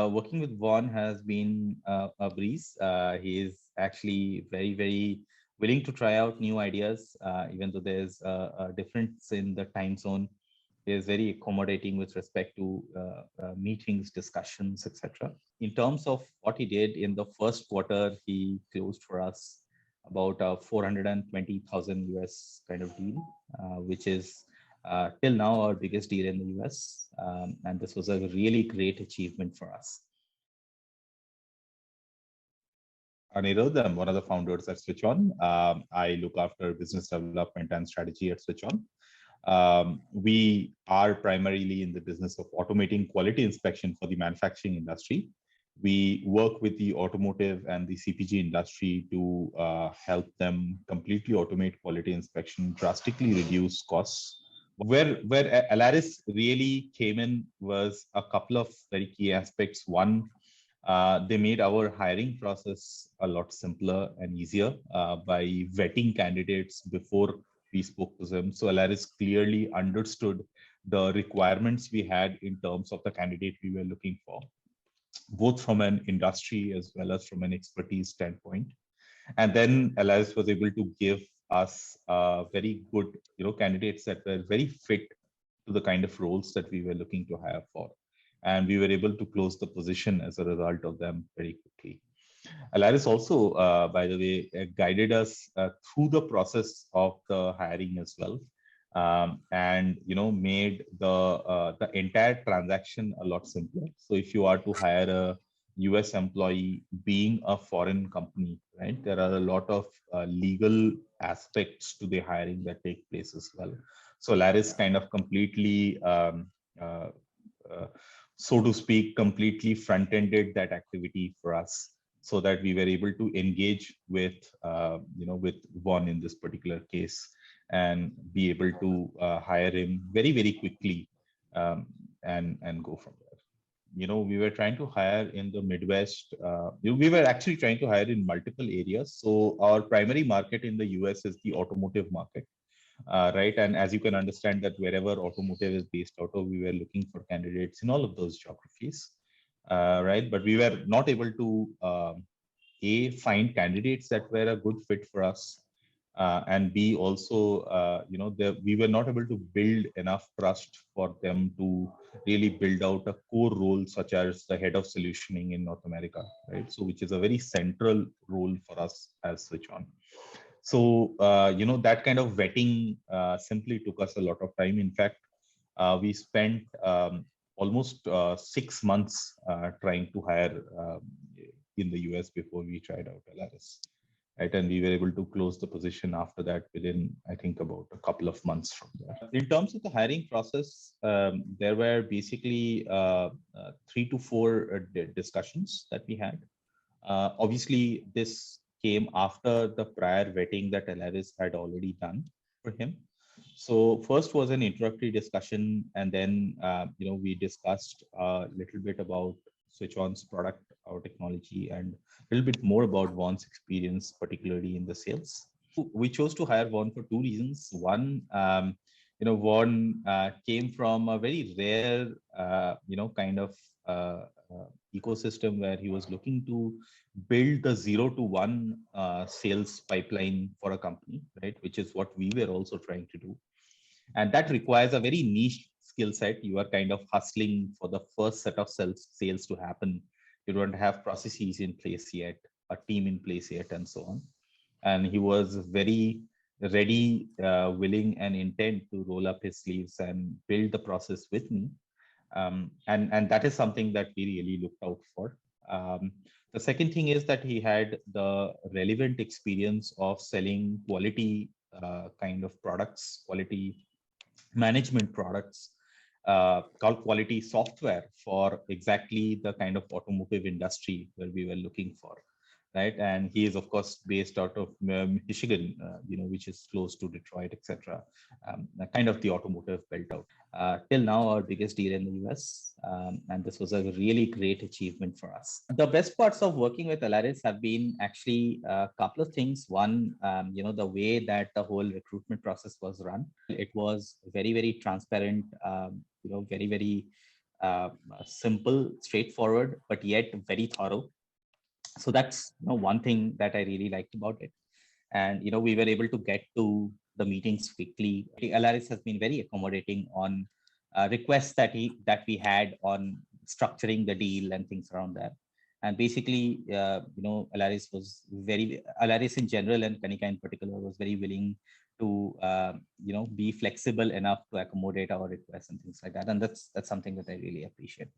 Working with Vaughn has been a breeze. He is actually very willing to try out new ideas, even though there's a difference in the time zone. He is very accommodating with respect to meetings, discussions, etc. In terms of what he did in the first quarter, he closed for us about 420,000 US kind of deal, which is till now our biggest deal in the US. And this was a really great achievement for us. Aniruddha, I'm one of the founders at SwitchOn. I look after business development and strategy at SwitchOn. We are primarily in the business of automating quality inspection for the manufacturing industry. We work with the automotive and the CPG industry to help them completely automate quality inspection, drastically reduce costs. Where Alariss really came in was a couple of very key aspects. One, they made our hiring process a lot simpler and easier by vetting candidates before we spoke to them. So Alariss clearly understood the requirements we had in terms of the candidate we were looking for, both from an industry as well as from an expertise standpoint. And then Alariss was able to give us very good, candidates that were very fit to the kind of roles that we were looking to hire for. And we were able to close the position as a result of them very quickly. Alariss also, by the way, guided us through the process of the hiring as well, and made the entire transaction a lot simpler. So if you are to hire a US employee being a foreign company, right, there are a lot of legal aspects to the hiring that take place as well. So Alariss kind of completely, uh, so to speak, completely front-ended that activity for us, so that we were able to engage with, with Vaughn in this particular case, and be able to hire him very quickly, and go from there. We were trying to hire in the Midwest. We were actually trying to hire in multiple areas. So our primary market in the US is the automotive market. Right. And as you can understand that wherever automotive is based out of, we were looking for candidates in all of those geographies. Right. But we were not able to, find candidates that were a good fit for us. And B, also, we were not able to build enough trust for them to really build out a core role, such as the head of solutioning in North America, right? So, which is a very central role for us as SwitchOn. So, that kind of vetting simply took us a lot of time. In fact, we spent almost 6 months trying to hire in the US before we tried out Alariss. Right, and we were able to close the position after that within, I think, about a couple of months from there. In terms of the hiring process, there were basically 3 to 4 discussions that we had. Obviously, this came after the prior vetting that Alariss had already done for him. So first was an introductory discussion, and then we discussed a little bit about SwitchOn's product, our technology, and a little bit more about Vaughn's experience, particularly in the sales. We chose to hire Vaughn for 2 reasons. One, Vaughn came from a very rare, kind of ecosystem where he was looking to build the 0 to 1 sales pipeline for a company, right? Which is what we were also trying to do. And that requires a very niche skill set. You are kind of hustling for the first set of sales to happen. You don't have processes in place yet, a team in place yet, and so on. And he was very ready, willing, and intent to roll up his sleeves and build the process with me. And that is something that we really looked out for. The second thing is that he had the relevant experience of selling quality kind of products, quality management products, called quality software for exactly the kind of automotive industry where we were looking for. Right, and he is of course based out of Michigan, which is close to Detroit, etc. Kind of the automotive belt out. Till now, our biggest deal in the US, and this was a really great achievement for us. The best parts of working with Alariss have been actually a couple of things. One, the way that the whole recruitment process was run. It was very transparent. Very simple, straightforward, but yet very thorough. So that's one thing that I really liked about it. And we were able to get to the meetings quickly. Alariss has been very accommodating on requests that we had on structuring the deal and things around that. And basically, Alariss in general and Kanika in particular was very willing to be flexible enough to accommodate our requests and things like that. And that's something that I really appreciate.